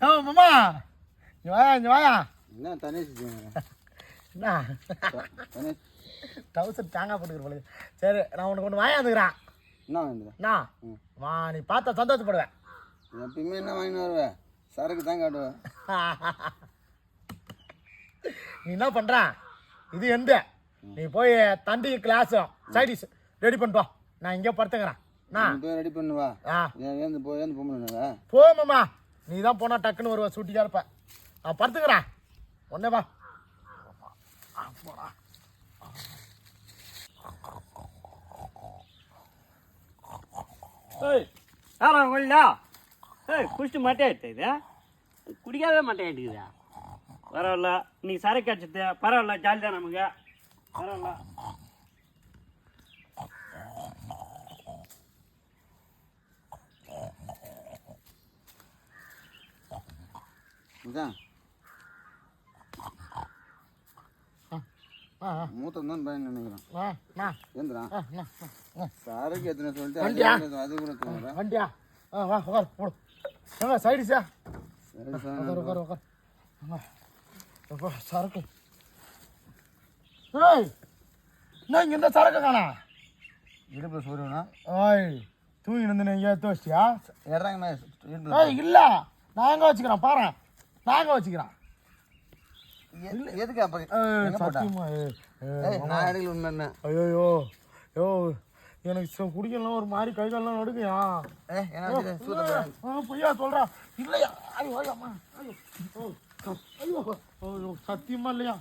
மாமா இங்க வாயா என்ன தண்ணி என்ன டவுசர் தேங்காய் போட்டுக்கிற போல. சரி நான் உனக்கு ஒன்று வாங்கிக்கிறேன். என்ன வேண்டுதா? அண்ணா வா, நீ பார்த்தா சந்தோஷப்படுவேன். எப்பயுமே என்ன வாங்கின்னு வருவேன்? சரக்கு தான் காட்டுவேன். நீ என்ன பண்ணுற, இது எந்த நீ போய் தண்டி கிளாஸும் சைடிஷ் ரெடி பண்ணிட்டு வா. நான் இங்கே படுத்துக்கிறேன். நான் போய் ரெடி பண்ணுவா. ஏந்து போகணுங்க. போமாம்மா, நீ தான் போனால் டக்குன்னு வருவ, சூட்டிக்காக இருப்ப. நான் படுத்துக்கிறேன். ஒன்னே வா போடா. ஏய் யாரா கொள்ளா? ஏய் குடிச்சிட்டு மட்டை ஆயிடுது, குடிக்காதே மட்டை ஆயிட்டுக்குதா? பரவாயில்ல, நீ சரக்கு அடிச்சது பரவாயில்ல, ஜாலி தான் நமக்கு. பரவாயில்ல. மூத்தம் தான் பயன் நினைக்கிறேன். ஏந்திரா சரக்கு எத்தனை சொல்லிட்டு அது கூட தூங்குறேன். வண்டியா வா உட்கார் போடு. ஏங்க சைடிஷா உட்கார் சரக்கு. ஏய் என்ன இங்கே இருந்தால் சரக்கு காணா? இடுப்பு சூரியனா? ஓய் தூங்கி இருந்து எங்கேயா தோச்சியா? இறங்க. ஏய் இல்லை, நான் எங்கே வச்சுக்கிறேன் பாரு, நான் எங்கே வச்சுக்கிறேன். எதுக்கு அப்ப சத்தியமா நான் அடிக்கல உண்மை. ஐயோ யோ எனக்கு குடிக்கலாம் ஒரு மாதிரி கை கால்லாம் நடுக்குயா. பொய்யா சொல்றா? இல்லையா? ஐயோ ஐயோ சத்தியமா இல்லையா?